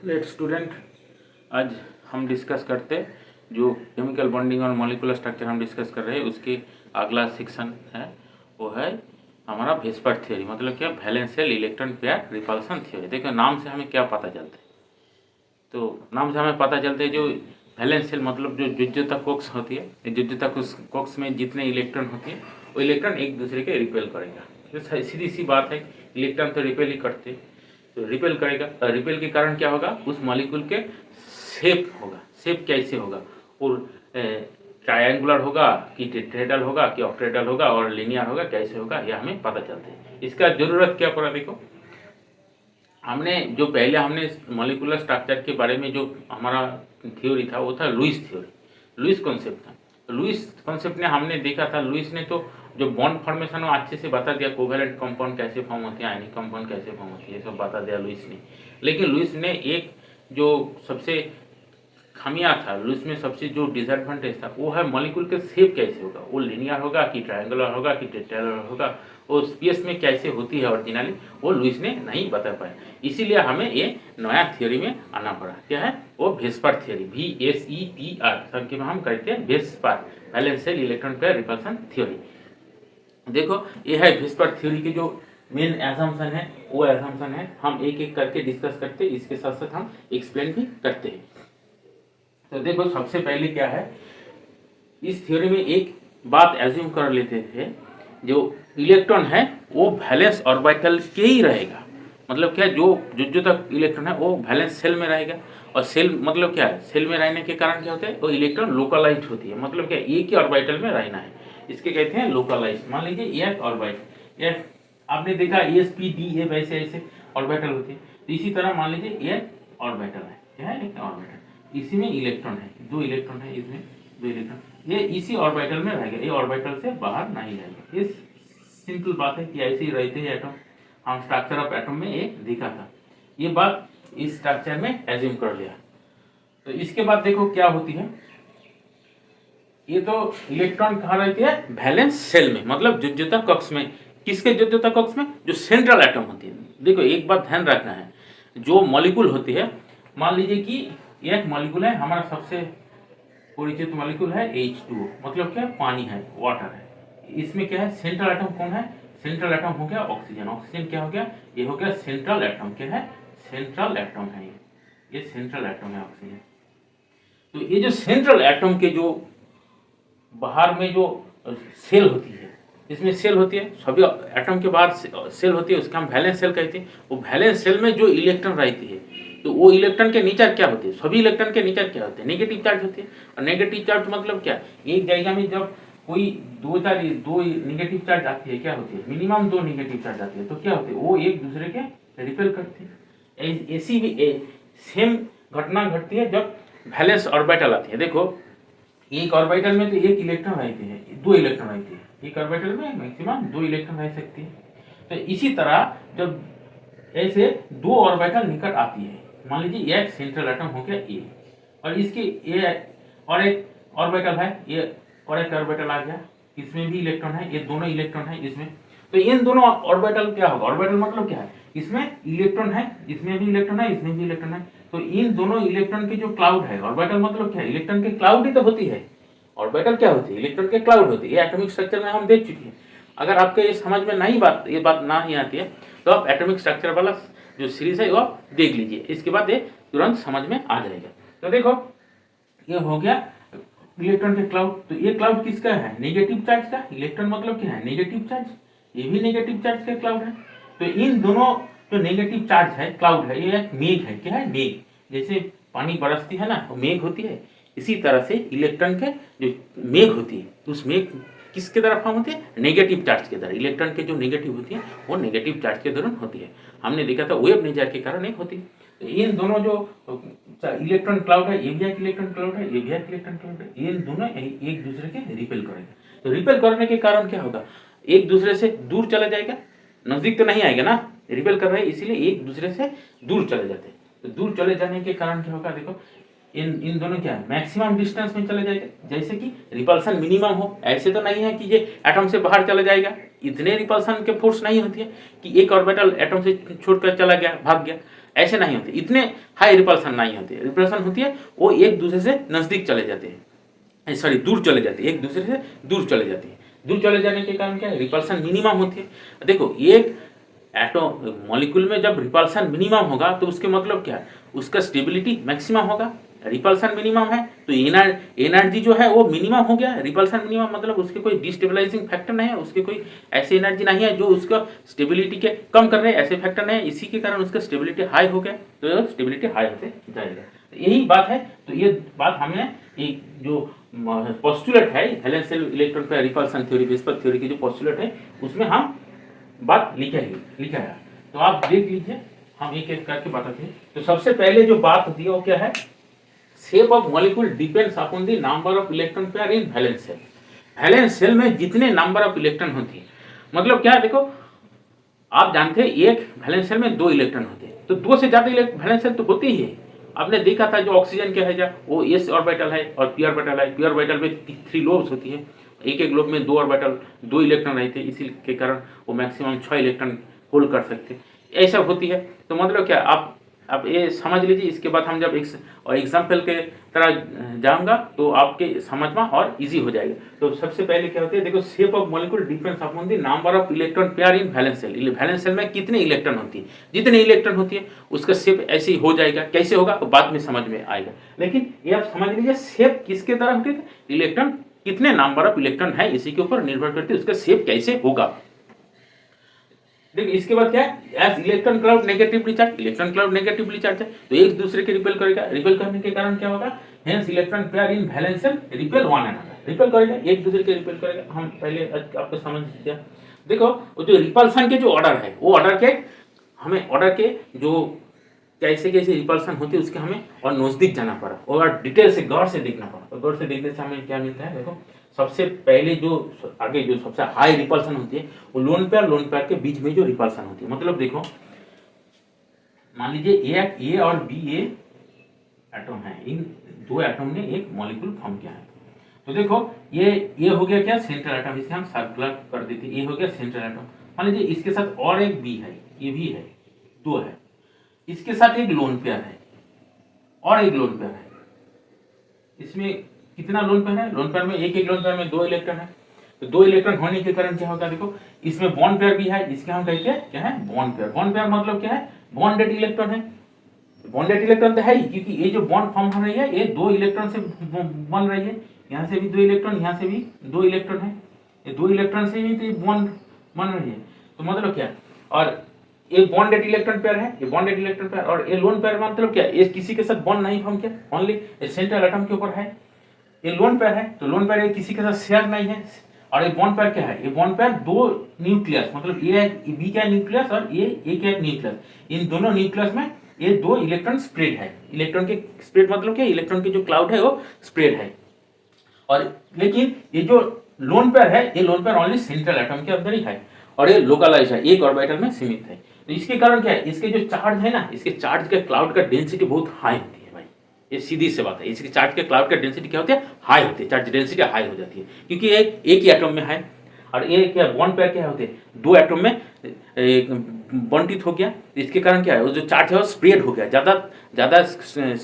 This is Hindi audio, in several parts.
लेट स्टूडेंट, आज हम डिस्कस करते जो केमिकल बॉन्डिंग और मॉलिक्यूलर स्ट्रक्चर हम डिस्कस कर रहे हैं उसके अगला सेक्शन है वो है हमारा वेस्पर थ्योरी। मतलब क्या, valence shell electron pair repulsion theory. देखो नाम से हमें क्या पता चलता है, तो नाम से हमें पता चलता है जो वैलेंस शेल मतलब जो जुज्जता कॉक्स होती है, जुज्जता कॉक्स में जितने इलेक्ट्रॉन होती है वो इलेक्ट्रॉन एक दूसरे के रिपेल करेगा। तो सीधी सी बात है, इलेक्ट्रॉन तो रिपेल ही करते हैं, तो रिपेल करेगा। रिपेल के कारण क्या होगा, उस मॉलिक्यूल के शेप होगा। शेप कैसे होगा, और ट्रायंगुलर होगा कि टेट्राहेड्रल होगा कि ऑक्टाहेड्रल होगा और लिनियर होगा, कैसे होगा यह हमें पता चलता है। इसका जरूरत क्या पड़ा, देखो हमने मॉलिक्यूलर स्ट्रक्चर के बारे में जो हमारा थ्योरी था वो था लुईस थ्योरी, लुईस कॉन्सेप्ट था। लुईस कॉन्सेप्ट ने हमने देखा था, लुईस ने तो जो बॉन्ड फॉर्मेशन वो अच्छे से बता दिया, कोवेलेंट कंपाउंड कैसे फॉर्म होते हैं, आयनिक कंपाउंड कैसे फॉर्म होती है, ये सब बता दिया लुईस ने। लेकिन लुईस ने एक जो सबसे खामियां था, लुईस में सबसे जो डिसएडवांटेज था वो है मॉलिक्यूल के शेप कैसे होगा, वो लिनियर होगा कि ट्रायंगुलर होगा कि टेट्राहेड्रल होगा, वो स्पेस में कैसे होती है ओरिजिनली, वो लुईस ने नहीं बता पाया। इसीलिए हमें ये नया थ्योरी में आना पड़ा। क्या है वो, वेस्पर थ्योरी, VSEPR संख्या में हम कहते हैं VSEPR, valence shell electron pair repulsion theory. देखो ये है वेस्पर थ्योरी की जो मेन एजम्पशन है, वो एजम्पशन है हम एक एक करके डिस्कस करते हैं, इसके साथ साथ हम एक्सप्लेन भी करते हैं। तो देखो सबसे पहले क्या है, इस थ्योरी में एक बात एज्यूम कर लेते थे, जो इलेक्ट्रॉन है वो वैलेंस ऑर्बिटल के ही रहेगा। मतलब क्या, जो तक इलेक्ट्रॉन है वो वैलेंस सेल में रहेगा। और सेल मतलब क्या है, सेल में रहने के कारण क्या होता है, वो इलेक्ट्रॉन लोकलाइज होती है। मतलब क्या, एक ही ऑर्बिटल में रहना है, इसके कहते हैं लोकलाइज। मान लीजिए एक ऑर्बिटल, एक आपने देखा ESPD है, वैसे ऐसे ऑर्बिटल होती है। तो इसी तरह मान लीजिए एक ऑर्बिटल है, क्या है, एक ऑर्बिटल, इसी में इलेक्ट्रॉन है, दो इलेक्ट्रॉन है, इसमें दो इलेक्ट्रॉन, ये इसी ऑर्बिटल में रहेगा, ये ऑर्बिटल से बाहर नहीं रहेगा। ये सिंपल बात है कि ऐसे ही रहते हैं एटम। हम स्ट्रक्चर ऑफ एटम में एक दिखा था, ये बात इस स्ट्रक्चर में एज्यूम कर लिया। तो इसके बाद देखो क्या होती है, ये तो इलेक्ट्रॉन कहाँ रहती है, वैलेंस शेल में, मतलब जुज्जता कक्ष में। किसके जुज्जता कक्ष में, जो सेंट्रल एटम होती है। देखो एक बात ध्यान रखना है, जो मॉलिक्यूल होती है, मान लीजिए कि एक मॉलिक्यूल है, हमारा सबसे परिचित मॉलिक्यूल है H2O, मतलब क्या, पानी है, वाटर है। इसमें क्या है, सेंट्रल एटम कौन है, सेंट्रल एटम हो गया ऑक्सीजन। ऑक्सीजन क्या हो गया, ये हो गया सेंट्रल एटम। क्या है, सेंट्रल एटम है, ये सेंट्रल एटम है ऑक्सीजन। तो ये जो सेंट्रल एटम के जो बाहर में जो सेल होती है, इसमें सेल होती है, सभी एटम के बाहर सेल होती है, उसका हम वैलेंस सेल कहते हैं। वो वैलेंस सेल में जो इलेक्ट्रॉन रहती है, तो वो इलेक्ट्रॉन के नेचर क्या होते हैं, सभी इलेक्ट्रॉन के नेचर क्या होते हैं, नेगेटिव चार्ज होते हैं। और नेगेटिव चार्ज मतलब क्या, एक जगह में जब कोई दो नेगेटिव चार्ज आती है, क्या होती है, मिनिमम दो नेगेटिव चार्ज आती है, तो क्या होते हैं, वो एक दूसरे के रिपेल करते हैं। ऐसी भी सेम घटना घटती है जब वैलेंस ऑर्बिटल आती है। देखो एक ऑर्बिटल में तो एक इलेक्ट्रॉन रहते हैं, दो इलेक्ट्रॉन रहते हैं, एक ऑर्बिटल में मैक्सिमम दो इलेक्ट्रॉन रह सकते हैं। तो इसी तरह जब ऐसे दो ऑर्बिटल निकट आती है, मान लीजिए एक सेंट्रल एटम हो गया ए, और इसके ए और एक ऑर्बिटल है, ये और एक ऑर्बिटल आ गया, इसमें भी इलेक्ट्रॉन है, ये दोनों इलेक्ट्रॉन है इसमें। तो इन दोनों ऑर्बिटल क्या होगा, ऑर्बिटल मतलब क्या है, इसमें इलेक्ट्रॉन है, इसमें भी इलेक्ट्रॉन है, इसमें भी इलेक्ट्रॉन है। तो इन दोनों इलेक्ट्रॉन की जो क्लाउड है, ऑर्बिटल मतलब क्या है, इलेक्ट्रॉन की क्लाउड ही तो होती है। ऑर्बिटल क्या होती है, इलेक्ट्रॉन के क्लाउड होती है। ये एटॉमिक स्ट्रक्चर में हम देख चुके हैं। अगर आपके ये समझ में नहीं ये बात नहीं आती है, तो आप एटॉमिक स्ट्रक्चर वाला जो सीरीज है वो आप देख लीजिए, इसके बाद ये तुरंत समझ में आ जाएगा। तो देखो ये हो गया इलेक्ट्रॉन के क्लाउड। तो ये क्लाउड किसका है, नेगेटिव चार्ज का। इलेक्ट्रॉन मतलब क्या है, नेगेटिव चार्ज, ये भी नेगेटिव चार्ज का क्लाउड है। तो इन दोनों जो नेगेटिव चार्ज है, क्लाउड है, ये एक मेघ है। क्या है, मेघ, जैसे पानी बरसती है ना, वो मेघ होती है, इसी तरह से इलेक्ट्रॉन के जो मेघ होती है, उस मेघ किसके द्वारा फॉर्म होती है, नेगेटिव चार्ज के द्वारा। इलेक्ट्रॉन के जो नेगेटिव होती है वो नेगेटिव चार्ज के दौरान होती है। हमने देखा था वेव नेचर के कारण एक होती है। तो इन दोनों जो इलेक्ट्रॉन क्लाउड है, ये भी एक इलेक्ट्रॉन क्लाउड है, ये भी एक इलेक्ट्रॉन क्लाउड है, इन दोनों एक दूसरे के रिपेल करेंगे। तो रिपेल करने के कारण क्या होगा, एक दूसरे से दूर चला जाएगा, नजदीक तो नहीं आएगा ना, रिपेल कर रहे हैं इसीलिए एक दूसरे से दूर चले जाते हैं। तो दूर चले जाने के कारण क्या होगा, देखो इन दोनों क्या है, मैक्सिमम डिस्टेंस में चले जाएगा, जैसे कि रिपल्सन मिनिमम हो। ऐसे तो नहीं है कि ये एटम से बाहर चला जाएगा, इतने रिपल्सन के फोर्स नहीं होती है कि एक ऑर्बिटल एटम से छोड़कर चला गया, भाग गया। ऐसे नहीं होते, इतने हाई रिपल्सन नहीं होते। रिपल्सन होती है वो एक दूसरे से नज़दीक चले जाते हैं, सॉरी दूर चले जाते हैं, एक दूसरे से दूर चले जाते हैं। दूर चले जाने के कारण क्या है, रिपल्सन मिनिमम होती है। देखो एक एटम मॉलिक्यूल में जब रिपल्सन मिनिमम होगा तो उसके मतलब क्या है, उसका स्टेबिलिटी मैक्सिमम होगा। रिपल्सन मिनिमम है तो एनर्जी जो है वो मिनिमम हो गया। रिपल्सन मिनिमम मतलब उसके कोई डिस्टेबलाइजिंग फैक्टर नहीं है, उसके कोई ऐसी एनर्जी नहीं है जो उसका स्टेबिलिटी के कम कर रहे हैं, ऐसे फैक्टर नहीं है, इसी के कारण उसका स्टेबिलिटी हाई हो गया, तो स्टेबिलिटी हाई होते जाएगा। तो यही बात है। तो ये बात हमने जो पोस्टुलेट है valence shell electron pair repulsion theory, VSEPR theory की जो पोस्टुलेट है उसमें हम बात लिखा है। तो आप देख लीजिए, हम एक एक करके बताते हैं। तो सबसे पहले जो बात होती है वो क्या है, shape of molecule depends upon the number of electron pair in valence shell. Valence shell में जितने नंबर ऑफ इलेक्ट्रॉन होती है, मतलब क्या है, देखो आप जानते हैं एक वैलेंस शेल में 2 इलेक्ट्रॉन होते हैं, तो 2 से ज्यादा वैलेंस शेल तो होती ही है। आपने देखा था जो ऑक्सीजन क्या है, वो एस ऑर्बिटल है और पी ऑर्बिटल है। पी ऑर्बिटल में 3 लोब्स होती है, एक एक लोब में 2 ऑर्बिटल 2 इलेक्ट्रॉन रहते हैं, इसी के कारण वो मैक्सिमम 6 इलेक्ट्रॉन होल्ड कर सकते हैं, ऐसा होती है। तो मतलब क्या, आप ये समझ लीजिए। इसके बाद हम जब एग्जाम्पल के तरह जाऊंगा तो आपके समझ में और इजी हो जाएगा। तो सबसे पहले क्या होता है, देखो shape of molecule depends upon the number of electron pair in valence shell. Valence shell में कितने इलेक्ट्रॉन होती है, जितने इलेक्ट्रॉन होती है उसका शेप ऐसे ही हो जाएगा। कैसे होगा तो बाद में समझ में आएगा, लेकिन ये आप समझ लीजिए शेप किसके तरह होती है, इलेक्ट्रॉन कितने नंबर ऑफ इलेक्ट्रॉन है इसी के ऊपर निर्भर करती है उसका शेप कैसे होगा। देखिए इसके बाद क्या है, as electron cloud negatively charge, electron cloud negatively charge है तो एक दूसरे के रिपेल करेगा। रिपेल करने के कारण क्या होगा, hence electron pair in valence shell repel one another, repel करेगा, एक दूसरे के रिपेल करेगा। हम पहले आपको समझ दिया। देखो वो जो रिपल्सन के जो ऑर्डर है, वो ऑर्डर के हमें ऑर्डर के जो कैसे कैसे रिपल्सन होती है उसके हमें और नजदीक जाना पड़ा और डिटेल से गौर से देखना पड़ा। तो गौर से देखने से हमें क्या मिलता है, देखो सबसे पहले जो आगे जो सबसे हाई रिपल्सन होती है वो लोन पेयर के बीच में जो रिपल्सन होती है। मतलब देखो मान लीजिए ए और बी एटम है, इन 2 एटम ने एक मॉलिक्यूल फॉर्म किया है। तो देखो ये हो गया क्या, सेंट्रल एटम, इसे हम सर्कुलर कर देते, ये हो गया सेंट्रल एटम। मान लीजिए इसके साथ और एक बी है, ये भी है, 2 है, इसके साथ एक लोन पेयर है और एक लोन पेयर है। इसमें कितना लोन पेयर है, लोन पेयर में एक लोन पेयर में 2 इलेक्ट्रॉन है। तो 2 इलेक्ट्रॉन होने के कारण क्या होगा, देखो इसमें बॉन्ड पेयर भी है, इसके हम कहते हैं क्या है, बॉन्ड पेयर। बॉन्ड पेयर मतलब क्या है, बॉन्डेड इलेक्ट्रॉन है। बॉन्डेड इलेक्ट्रॉन तो है ही, क्योंकि ये जो बॉन्ड फॉर्म हो रही है ये 2 इलेक्ट्रॉन से बन रही है। यहाँ से भी 2 इलेक्ट्रॉन, यहाँ से भी 2 इलेक्ट्रॉन है, ये 2 इलेक्ट्रॉन से ही तो बॉन्ड बन रही है। तो मतलब क्या, और ये बॉन्डेड इलेक्ट्रॉन पेयर है, ये बॉन्डेड इलेक्ट्रॉन पेयर, और ये लोन पेयर मतलब क्या, ये किसी के साथ बॉन्ड नहीं फॉर्म किया, ओनली सेंट्रल एटम के ऊपर है। ये लोन पेयर है तो लोन पेयर ये किसी के साथ शेयर नहीं है। और ये बॉन्ड पेयर क्या है, ये बॉन्ड पेयर 2 न्यूक्लियस, मतलब ए बी का न्यूक्लियस और ए का न्यूक्लियस, इन दोनों न्यूक्लियस में ये 2 इलेक्ट्रॉन स्प्रेड है। इलेक्ट्रॉन के स्प्रेड मतलब क्या, इलेक्ट्रॉन के जो क्लाउड है वो स्प्रेड है। और लेकिन ये जो लोन पेयर है, ये lone pair only central atom के अंदर ही है और ये लोकलाइज है, एक ऑर्बिटल में सीमित है। तो इसके कारण क्या है, इसके जो चार्ज है ना, इसके चार्ज के क्लाउड का डेंसिटी बहुत हाई होती है भाई, ये सीधी सी बात है। इसके चार्ज के क्लाउड का डेंसिटी क्या होती है, हाई होती है, चार्ज डेंसिटी हाई हो जाती है, क्योंकि ये एक ही एटम में है। और ये क्या बॉन्ड पेयर क्या होते हैं, 2 एटम में बंटित हो गया। इसके कारण क्या है, वो जो चार्ज है वो स्प्रेड हो गया, ज़्यादा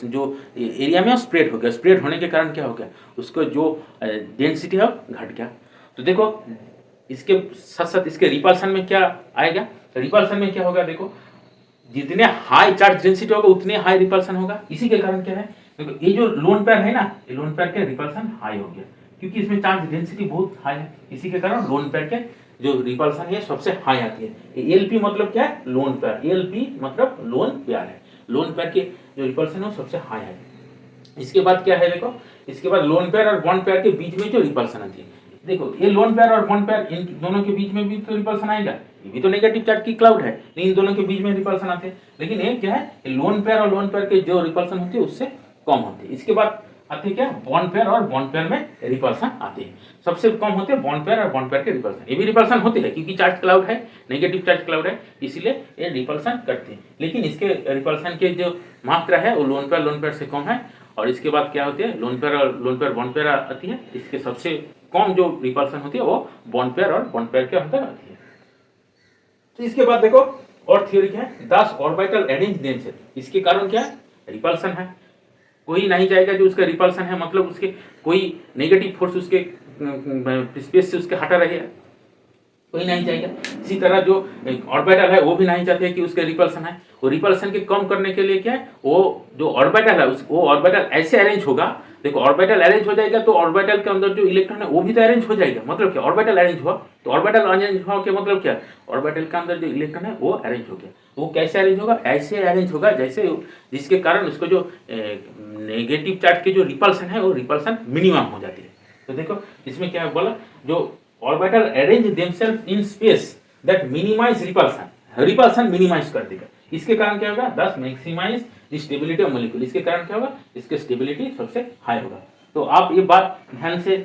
जो एरिया में स्प्रेड हो गया। स्प्रेड होने के कारण क्या हो गया, उसको जो डेंसिटी है वो घट गया। तो देखो इसके साथ साथ इसके रिपल्सन में क्या आएगा, रिपल्सन में क्या होगा, देखो जितने हाई चार्ज डेंसिटी होगा उतने हाई रिपल्सन होगा। इसी के कारण क्या है, देखो ये जो लोन पेयर है ना, ये लोन पेयर के रिपल्सन हाई हो गया, क्योंकि इसमें चार्ज डेंसिटी बहुत हाई है। इसी के कारण लोन पेयर के जो रिपल्सन है सबसे हाई आती है। एलपी मतलब क्या है, लोन पेयर, एलपी मतलब लोन पेयर है, लोन पेयर के जो रिपल्सन है सबसे हाई है। इसके बाद क्या है, देखो इसके बाद लोन पेयर और बॉन्ड पेयर के बीच में जो रिपल्सन आती है, देखो ये लोन पेयर और बॉन्ड पेयर, इन दोनों के बीच में भी तो रिपल्सन आएगा, ये भी तो नेगेटिव चार्ज की क्लाउड है, इन दोनों के बीच में रिपल्सन आते हैं। लेकिन ये क्या है, लोन पेयर और लोन पेयर के जो रिपल्सन होती है उससे कम होती है। इसके बाद आते हैं क्या, बॉन्ड पेयर, और बॉन्ड पेयर में रिपल्सन आते हैं। सबसे कम होते हैं बॉन्ड पेयर और बॉन्ड पेयर के रिपल्सन। ये भी रिपल्सन होते हैं क्योंकि चार्ज क्लाउड है, नेगेटिव चार्ज क्लाउड है, इसीलिए ये रिपल्सन करते हैं। लेकिन इसके रिपल्सन के जो मात्रा है वो लोन पेयर से कम है। और इसके बाद क्या होती है, लोन पेयर और लोन पेयर बॉन्ड पेयर आती है। इसके सबसे कम जो रिपल्सन होती है वो बॉन्ड पेयर और बॉन्ड पेयर के अंदर आती है। तो इसके बाद देखो और थ्योरी क्या है, 10 ऑर्बिटल अरेंज देमसेल्फ। इसके कारण क्या है, रिपल्सन है, कोई नहीं जाएगा जो उसका रिपल्सन है, मतलब उसके कोई नेगेटिव फोर्स उसके स्पेस से उसके हटा रहेगा, कोई नहीं जाएगा। इसी तरह जो ऑर्बिटल है वो भी नहीं चाहते कि उसके रिपल्सन है, वो रिपल्सन के कम करने के लिए क्या है, वो जो ऑर्बिटल है वो ऑर्बिटल ऐसे अरेंज होगा, देखो ऑर्बिटल अरेंज हो जाएगा तो ऑर्बिटल के अंदर जो इलेक्ट्रॉन है वो भी तो अरेंज हो जाएगा। मतलब क्या, ऑर्बिटल अरेंज हुआ तो ऑर्बिटल अरेंज हुआ के मतलब क्या, ऑर्बिटल के अंदर जो इलेक्ट्रॉन है वो अरेंज हो गया। वो कैसे अरेंज होगा, ऐसे अरेंज होगा जैसे, जिसके कारण उसको जो नेगेटिव चार्ज के जो रिपल्सन है वो रिपल्सन मिनिमम हो जाती है। तो देखो इसमें क्या बोला, जो orbital arrange themselves in space that minimize repulsion, repulsion minimize कर देगा। इसके कारण क्या होगा, 10 मैक्सिमाइज स्टेबिलिटी ऑफ मॉलिक्यूल। इसके कारण क्या होगा, इसकी स्टेबिलिटी सबसे हाई होगा। तो आप ये बात ध्यान से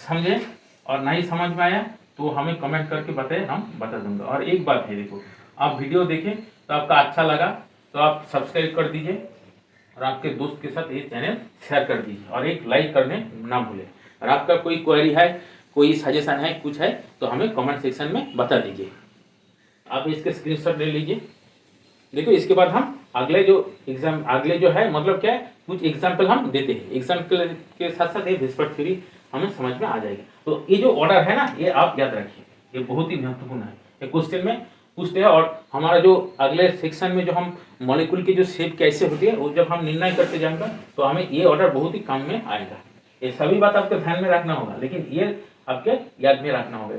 समझे, और नहीं समझ में आया तो हमें कमेंट करके बताएं, हम बता दूंगा। और एक बात है, देखो आप वीडियो देखें तो आपका अच्छा लगा तो आप सब्सक्राइब कर दीजिए और आपके दोस्त के साथ ये चैनल शेयर कर दीजिए, और एक लाइक करने ना भूलें। और आपका कोई क्वेरी है, कोई सजेशन है, कुछ है तो हमें कमेंट सेक्शन में बता दीजिए। आप इसके स्क्रीनशॉट ले लीजिए। देखो इसके बाद हम अगले जो एग्जाम, अगले जो है मतलब क्या है, कुछ एग्जाम्पल हम देते हैं। एग्जाम्पल के साथ साथ ये विस्फोट थ्योरी हमें समझ में आ जाएगा। तो ये जो ऑर्डर है ना, ये आप याद रखिए, ये बहुत ही महत्वपूर्ण है। ये क्वेश्चन में पूछते हैं, और हमारा जो अगले सेक्शन में जो हम मॉलिक्यूल की जो शेप कैसे होती है वो जब हम निर्णय करते जाएंगे तो हमें ये ऑर्डर बहुत ही काम में आएगा। ये सभी बात आपको ध्यान में रखना होगा, लेकिन ये आपके याद में रखना होगा।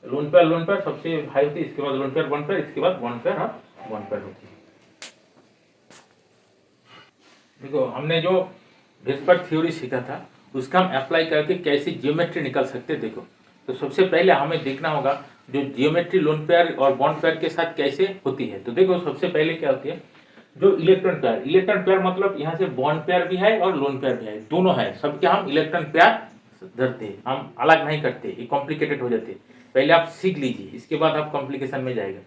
लोन पेयर सबसे हाई होती है, इसके बाद लोन पेयर, वन पेयर, इसके बाद वन पेयर और वन पेयर होती है। देखो हमने जो विस्फोट थ्योरी सीखा था उसका हम अप्लाई करके कैसे जियोमेट्री निकाल सकते हैं। देखो तो सबसे पहले हमें देखना होगा जो जियोमेट्री लोन पेयर और बॉन्ड पेयर के साथ कैसे होती है। तो देखो सबसे पहले क्या होती है, जो इलेक्ट्रॉन पेयर, इलेक्ट्रॉन पेयर मतलब यहाँ से बॉन्ड पेयर भी है और लोन पेयर भी है, दोनों है, सबके हम इलेक्ट्रॉन पेयर धरते हैं, हम अलग नहीं करते, ये कॉम्प्लिकेटेड हो जाते हैं। पहले आप सीख लीजिए, इसके बाद आप कॉम्प्लिकेशन में जाएगा।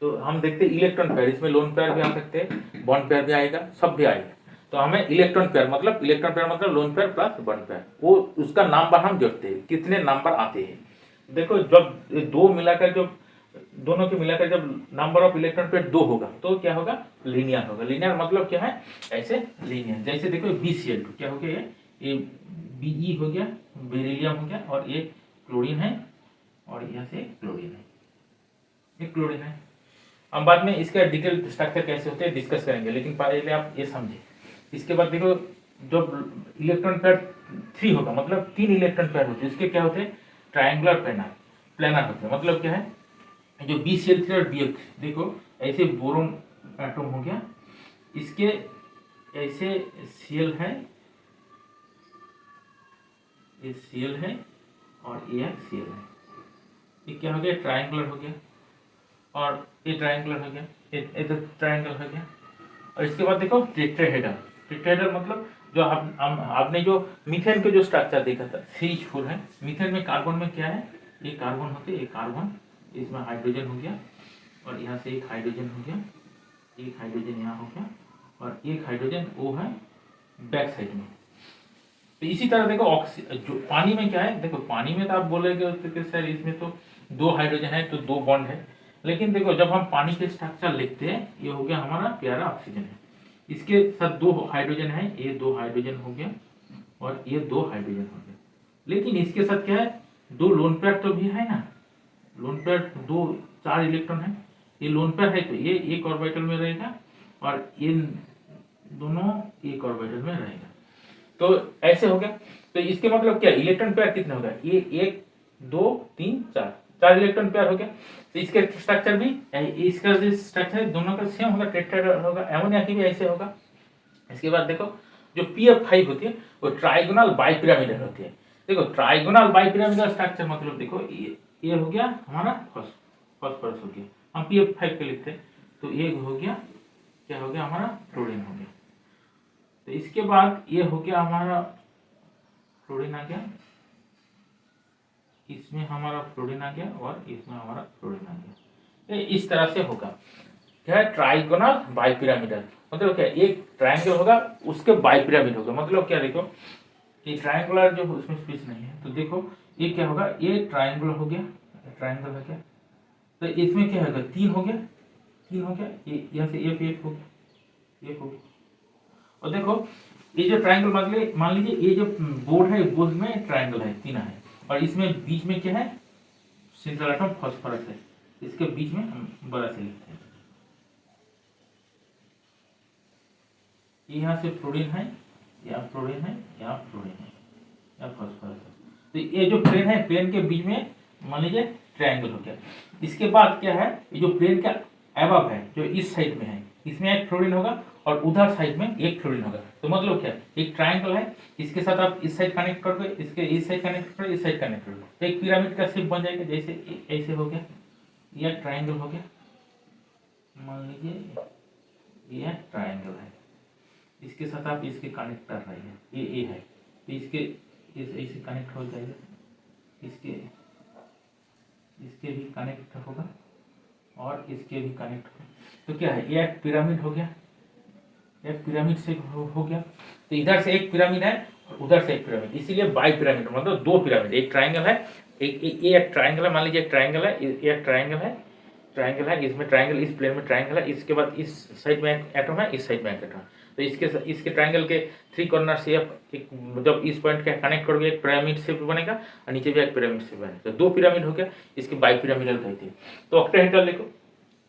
तो हम देखते हैं इलेक्ट्रॉन पेयर, इसमें लोन पेयर भी आ सकते हैं, बॉन्ड पेयर भी आएगा, सब भी आएगा। तो हमें इलेक्ट्रॉन पेयर मतलब lone pair plus bond pair, वो उसका नंबर हम जोड़ते हैं, कितने नंबर आते हैं। देखो जब दो मिलाकर, जब दोनों के मिलाकर जब नंबर ऑफ इलेक्ट्रॉन पेयर 2 होगा तो क्या होगा, लीनियर होगा। लीनियर मतलब क्या है, ऐसे लीनियर। जैसे देखो BCl2 क्या हो गया, ये Be हो गया, बेरिलियम हो गया, और ये क्लोरीन है, और यहाँ से क्लोरीन है, ये क्लोरीन है। हम बाद में इसका डिटेल स्ट्रक्चर कैसे होते हैं डिस्कस करेंगे, लेकिन पहले आप ये समझे। इसके बाद देखो जब इलेक्ट्रॉन पेयर 3 होगा, मतलब 3 इलेक्ट्रॉन पेयर होते हैं, इसके क्या होते हैं, ट्रायंगुलर प्लेनर होते हैं। मतलब क्या है, जो BCl3 और BF3, देखो ऐसे बोरोन एटम हो गया, इसके ऐसे Cl है, ये Cl है और ये Cl है, ये क्या हो गया, ट्रायंगुलर हो गया, और ये ट्रायंगुलर हो गया, ये तो ट्रायंगल हो गया। और इसके बाद देखो टेट्राहेड्रल, टेट्राहेड्रल मतलब जो आपने जो मीथेन के जो स्ट्रक्चर देखा था CH4 है। मीथेन में कार्बन में क्या है, ये कार्बन होते हैं, ये कार्बन, इसमें हाइड्रोजन हो गया, और यहाँ से एक हाइड्रोजन हो गया, एक हाइड्रोजन यहाँ हो गया, और एक हाइड्रोजन वो है बैक साइड में। तो इसी तरह देखो जो पानी में क्या है, देखो पानी में तो आप बोलेंगे कि सर इसमें तो 2 हाइड्रोजन है तो 2 बॉन्ड है, लेकिन देखो जब हम पानी के स्ट्रक्चर लिखते हैं, ये हो गया हमारा प्यारा ऑक्सीजन है, इसके साथ 2 हाइड्रोजन है, ये 2 हाइड्रोजन हो गया और ये 2 हाइड्रोजन हो गया। लेकिन इसके साथ क्या है, 2 लोन पेयर तो भी है ना, लोन पेयर 4 इलेक्ट्रॉन है, ये लोन पेयर है तो ये एक ऑर्बिटल में रहेगा और ये दोनों एक ऑर्बिटल में रहेगा। तो ऐसे हो गया। तो इसके मतलब क्या, इलेक्ट्रॉन पेयर कितने होगा, ये 1 2 3 4 इलेक्ट्रॉन पेयर हो गया। तो इसके स्ट्रक्चर भी, इसका जो स्ट्रक्चर है दोनों का सेम होगा, टेट्राहेड्रल होगा। अमोनिया की भी ऐसे होगा। इसके बाद देखो जो PF5 होती है वो ट्राइगोनल बाइपिरामिडल होती है। देखो ट्राइगोनल बाइपिरामिडल स्ट्रक्चर मतलब देखो ये हो गया हमारा फॉस्फोरस हो गया, हम PF5 के लिखते हैं, तो ये हो गया, क्या हो गया हमारा, फ्लोरीन हो गया। तो इसके बाद ये हो गया हमारा फ्लोरीन आ गया, इसमें हमारा फ्लोरीन आ गया और इसमें हमारा फ्लोरीन आ गया। ये इस तरह से होगा, क्या है, ट्राइगोनल बाइपिरामिडल। मतलब क्या, एक ट्रायंगल होगा उसके बाइपिरामिड होगा। मतलब क्या, देखो ये ट्रायंगुलर जो उसमें स्पेस नहीं है, तो देखो ये क्या होगा, ये ट्रायंगल हो गया, ट्रायंगल हो गया, तो इसमें क्या होगा, 3 हो गया, 3 हो गया, ये यहाँ से F हो गया, F हो गया। और देखो ये जो ट्रायंगल मान लीजिए ये जो बोर्ड है, बोर्ड में ट्रायंगल है, 3 है, और इसमें बीच में क्या है, सेंट्रल एटम फास्फोरस है, इसके बीच में हम बड़ा से लिखते हैं, यहाँ से फ्लोरीन है, यहाँ फ्लोरीन है, यहाँ फ्लोरीन है, यहाँ फास्फोरस है। तो ये जो प्लेन है, प्लेन के बीच में मान लीजिए ट्रायंगल हो गया। इसके बाद क्या है, ये जो प्लेन का एबव है, जो इस साइड में है, इसमें एक फ्लोरीन होगा और उधर साइड में एक फ्लोरीन होगा। तो मतलब क्या, एक ट्रायंगल है, इसके साथ आप इस साइड कनेक्ट कर दो, इसके इस साइड कनेक्ट करो, इस साइड कनेक्ट कर दो, तो एक पिरामिड का शेप बन जाएगा। जैसे ऐसे हो गया, यह ट्रायंगल हो गया, मान लीजिए यह ट्रायंगल है, इसके साथ आप इसके कनेक्ट कर रहे हैं, ये ए है, तो इसके ऐसे कनेक्ट हो जाएगा, इसके भी कनेक्ट होगा और इसके भी कनेक्ट होगा। तो क्या है, ये एक पिरामिड हो गया, एक पिरामिड से हो गया। तो इधर से एक पिरामिड है और उधर से एक पिरामिड, इसीलिए बाई पिरामिड, मतलब 2 पिरामिड, एक ट्रायंगल है, एक ट्रायंगल है, मान लीजिए एक ट्रायंगल है, एक ट्रायंगल है, इसमें ट्रायंगल, इस प्लेन में ट्रायंगल है, इसके बाद इस साइड में एक एटम है, इस साइड में एक एटम है। तो इसके ट्रायंगल के 3 कॉर्नर से एक जब इस पॉइंट का कनेक्ट करोगे, एक पिरामिड शेप बनेगा और नीचे भी एक पिरामिड शेप बनेगा। तो 2 पिरामिड हो गया, इसके बाई पिरामिडल कहते हैं। तो ऑक्टाहेड्रल देखो,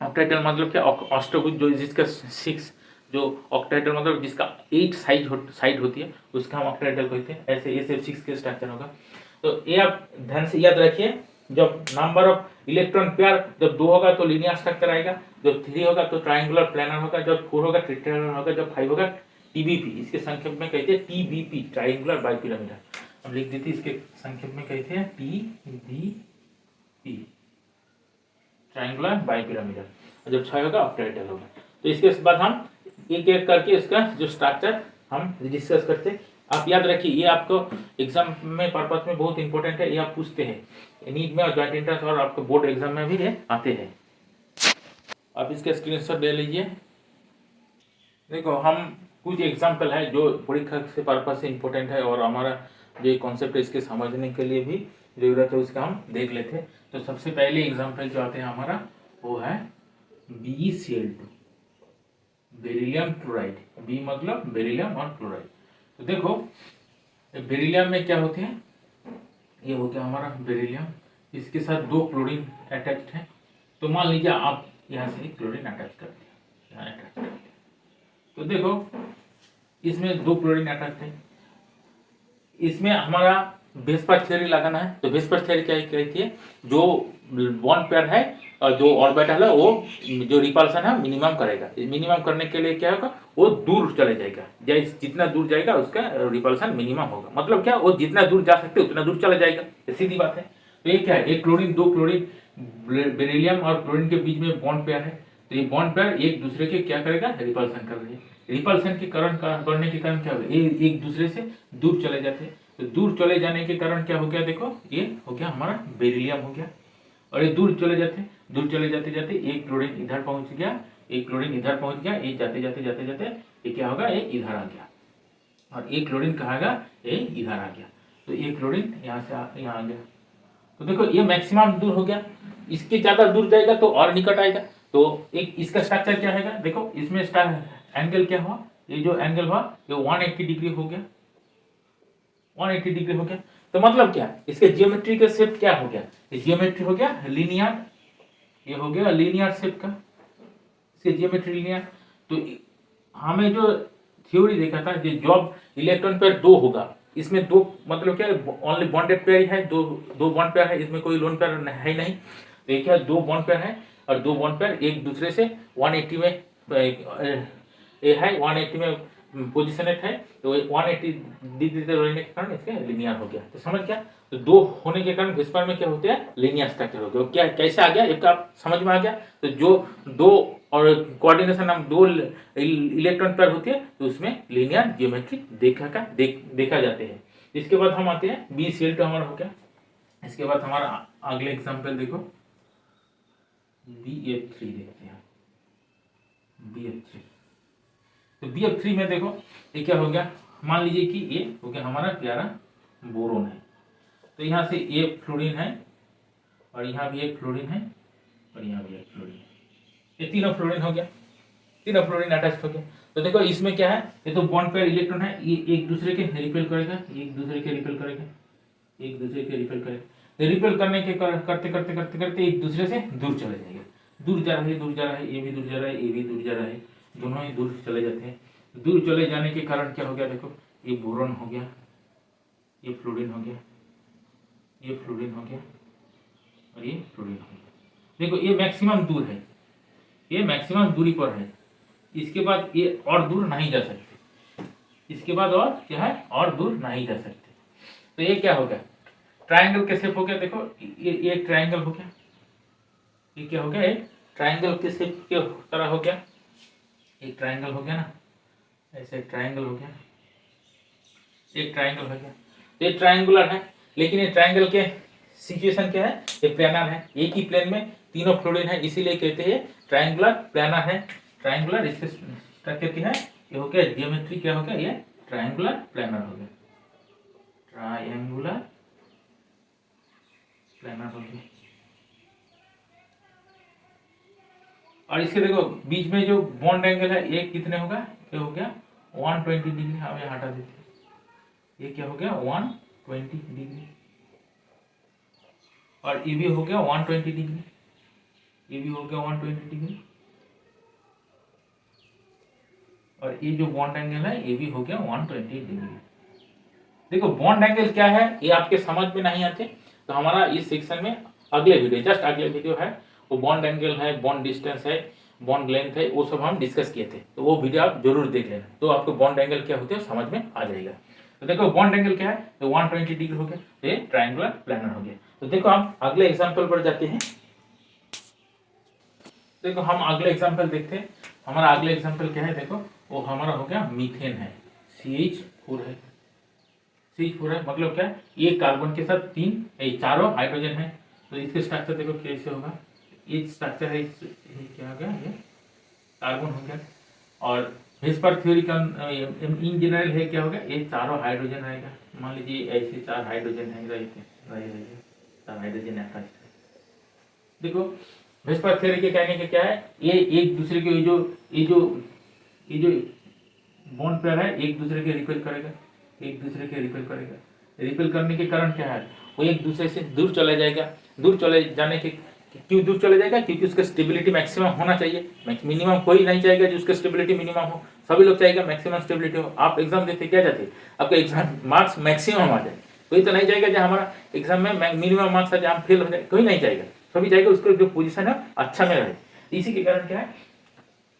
ऑक्टाहेड्रल मतलब क्या, अष्टभुज जो जिसका 6, जो ऑक्टाहेड्रल मतलब जिसका 8 साइड होती है, उसका हम ऑक्टाहेड्रल कहते हैं। ऐसे ये सिर्फ 6 के स्ट्रक्चर होगा। तो ये आप ध्यान से याद रखिए, जब नंबर ऑफ इलेक्ट्रॉन पेयर जब 2 होगा तो लीनियर स्ट्रक्चर आएगा, जब 3 होगा तो ट्रायंगुलर प्लेनर होगा, जब 4 होगा ट्रिटेनल होगा, जब 5 होगा टीबीपी, इसके संक्षेप में कहते हैं टीबीपी, ट्रायंगुलर बाइपिरामिडल। हम लिख देते इसके संक्षेप में कहते हैं टीबीपी, ट्रायंगुलर बाइपिरामिडल। जब 6 होगा ऑक्टाहेड्रल होगा। तो इसके बाद हम एक एक करके इसका जो स्ट्रक्चर हम डिस्कस करते हैं। आप याद रखिए, ये आपको एग्जाम में पर्पस में बहुत इंपॉर्टेंट है, ये आप पूछते हैं नीट में और जॉइंट एंट्रेंस और आपको बोर्ड एग्जाम में भी ये आते हैं। आप इसका स्क्रीनशॉट ले लीजिए। देखो, हम कुछ एग्जाम्पल है जो परीक्षा से पर्पस से इंपॉर्टेंट है और हमारा जो कॉन्सेप्ट है इसके समझने के लिए भी जरूरत है, उसका हम देख लेते हैं। तो सबसे पहले एग्जाम्पल जो आते हैं हमारा, वो है BeCl2, बेरिलियम क्लोराइड। बी मतलब बेरिलियम और क्लोराइड। तो देखो, बेरिलियम में क्या होते हैं, ये हो गया हमारा बेरिलियम, इसके साथ 2 क्लोरीन अटैच्ड है। तो मान लीजिए आप यहाँ से क्लोरीन अटैच कर दिया, यहाँ अटैच कर दिया, तो देखो इसमें 2 क्लोरीन अटैच है। इसमें हमारा वेस्पर थ्योरी लगाना है। तो वेस्पर थ्योरी क्या कहती है, जो बॉन्ड पेयर है और जो ऑर्बिटल है, वो जो रिपल्सन है मिनिमम करेगा। मिनिमम करने के लिए क्या होगा, वो दूर चले जाएगा, जितना दूर जाएगा उसका रिपल्सन मिनिमम होगा। मतलब क्या, वो जितना दूर जा सकते उतना दूर चला जाएगा, सीधी बात है। तो ये क्या है, एक क्लोरीन 2 क्लोरीन, बेरिलियम और क्लोरीन के बीच में बॉन्ड पेयर है। तो ये बॉन्ड पेयर एक दूसरे के क्या करेगा, रिपल्सन कर रही है। रिपल्सन के कारण बढ़ने के कारण क्या होगा, ये एक दूसरे से दूर चले जाते हैं। तो दूर चले जाने के कारण क्या हो गया, देखो ये हो गया हमारा बेरिलियम हो गया। और ये दूर चले जाते जाते एक क्लोरीन इधर पहुंच गया, एक क्लोरीन इधर पहुंच गया, ये जाते जाते ये क्या होगा, ये इधर आ गया, और एक क्लोरीन कहाँ गया, ये इधर आ गया। तो एक क्लोरीन यहाँ से यहाँ आ गया। तो देखो ये मैक्सिमम दूर हो गया, इसके ज्यादा दूर जाएगा तो और निकट आएगा। तो एक इसका स्ट्रक्चर क्या है, देखो इसमें एंगल क्या हुआ, ये जो एंगल हुआ ये 180 डिग्री हो गया, 180 डिग्री हो गया। तो मतलब क्या, इसके जियोमेट्री का शेप क्या हो गया, ये जियोमेट्री हो गया लीनियर, ये हो गया लीनियर शेप का, इसके जियोमेट्री लीनियर। तो हमें जो थ्योरी देखा था, कि जब इलेक्ट्रॉन पेयर 2 होगा, इसमें 2 मतलब क्या, ओनली बॉन्डेड पेयर है, दो बॉन्ड पेयर है, इसमें कोई लोन पेयर है नहीं। तो ये क्या, 2 बॉन्ड पेयर है और 2 बॉन्ड पेयर एक दूसरे से 180 में ये है, 180 में पोजिशनेट है। तो 180 डिग्री से रहने के कारण इसका लीनियर हो गया। तो समझ गया, तो 2 होने के कारण वेस्पर में क्या होते हैं, लीनियर स्ट्रक्चर हो गया। क्या कैसे आ गया, एक आप समझ में आ गया। तो जो 2 और कोऑर्डिनेशन हम 2 इलेक्ट्रॉन पेयर होती है, तो उसमें लीनियर ज्योमेट्री देखा जाते हैं। इसके बाद हम आते हैं BeCl2 हमारा हो गया। इसके बाद हमारा अगले एग्जाम्पल देखो, BF3 देखते हैं, BF3। तो BF3 में देखो ये क्या हो गया, मान लीजिए कि ये हो गया हमारा प्यारा बोरोन है। तो यहाँ से एक फ्लोरीन है और यहाँ भी एक फ्लोरीन है और यहाँ भी एक फ्लोरीन है। ये तीनों फ्लोरीन हो गया, तीनों फ्लोरीन अटैच हो गया। तो देखो इसमें क्या है, ये तो बॉन्ड पेयर इलेक्ट्रॉन है, ये एक दूसरे के रिपेल करेगा, एक दूसरे के रिपेल करेगा, एक दूसरे के रिपेल करेगा। रिपेल करने के करते करते करते करते एक दूसरे से दूर चले जाएंगे, दूर जा रहा है, दूर जा रहा है, ये भी दूर जा रहा है, ये भी दूर जा रहा है, दोनों ही दूर चले जाते हैं। दूर चले जाने के कारण क्या हो गया, देखो ये बोरॉन हो गया, ये फ्लोरीन हो गया, ये फ्लोरीन हो गया और ये फ्लोरीन हो गया। देखो ये मैक्सिमम दूर है, ये मैक्सिमम दूरी पर है, इसके बाद ये और दूर नहीं जा सकते, इसके बाद और क्या है, और दूर नहीं जा सकते। तो ये क्या हो गया, ट्राइंगल के शेप हो गया। देखो ये ट्राइंगल हो गया, ये क्या हो गया, एक ट्राइंगल के शेप के तरह हो गया, एक ट्राइंगल हो गया ना, ऐसे ट्राइंगल हो गया, एक ट्राइंगल हो गया। ये ट्राइंगुलर है, लेकिन ये ट्राइंगल के सिचुएशन क्या है, ये प्लानर है, एक ही प्लेन में तीनों फ्लोरीन है, इसीलिए कहते हैं ट्राइंगुलर प्लानर है। ट्राइंगुलर इसके स्ट्रक्चर क्या है, ये हो गया जियोमेट्री, क्या हो गया, ये ट्राइंगुलर प्लानर हो गया, ट्राइंगुलर प्लानर हो गया। और इसके देखो बीच में जो बॉन्ड एंगल है ये कितने होगा, ये हो गया 120 डिग्री, हम ये हटा देते हैं, ये क्या हो गया 120 डिग्री, और ये भी हो गया 120 डिग्री, ये भी हो गया 120 डिग्री, और ये जो बॉन्ड एंगल है ये भी हो गया 120 डिग्री। देखो बॉन्ड एंगल क्या है ये आपके समझ में नहीं आते, तो हमारा इस सेक्शन में अगले वीडियो, जस्ट अगले वीडियो है, वो बॉन्ड एंगल है, बॉन्ड डिस्टेंस है, बॉन्ड लेंथ है, वो सब हम डिस्कस किए थे, तो वो वीडियो आप जरूर देख लेना, तो आपको बॉन्ड एंगल क्या होते हैं समझ में आ जाएगा। तो देखो बॉन्ड एंगल क्या है, तो 120 डिग्री हो गया, तो ये ट्राइंगुलर प्लानर हो गया। तो देखो हम अगले एग्जाम्पल पर जाते हैं। देखो हम अगले एग्जाम्पल देखते हैं, हमारा अगले एग्जाम्पल क्या है, देखो वो हमारा हो गया मीथेन है, CH4 है, CH4 है, मतलब क्या, ये कार्बन के साथ तीन, ये चारों हाइड्रोजन है। तो इसके स्ट्रक्चर देखो कैसे होगा, ये स्ट्रक्चर है, क्या हो गया, ये कार्बन हो गया, और वेस्पर थ्योरी का इन जनरल है, क्या होगा, ये चारों हाइड्रोजन रहेगा। मान लीजिए ऐसे चार हाइड्रोजन है, चार हाइड्रोजन अटैच्ड है। देखो वेस्पर थ्योरी के कहने का क्या है, ये एक दूसरे के ये जो बॉन्ड पेयर है एक दूसरे के रिपेल करेगा, एक दूसरे के रिपेल करेगा। रिपेल करने के कारण क्या है, वो एक दूसरे से दूर चला जाएगा। दूर चले जाने के क्यों दूर चले जाएगा, क्योंकि उसका स्टेबिलिटी मैक्सिमम होना चाहिए, मिनिमम कोई नहीं चाहेगा जो उसका स्टेबिलिटी मिनिमम हो, सभी लोग चाहेगा मैक्सिमम स्टेबिलिटी हो। आप एग्जाम देते क्या जाते, आपका एग्जाम मार्क्स मैक्सिमम आ जाए, कोई तो नहीं चाहेगा जो हमारा एग्जाम में मिनिमम मार्क्स आ जाए, हम फेल हो जाए, कोई नहीं चाहेगा, सभी चाहेगा उसका जो पोजीशन है अच्छा में रहे। इसी के कारण क्या है,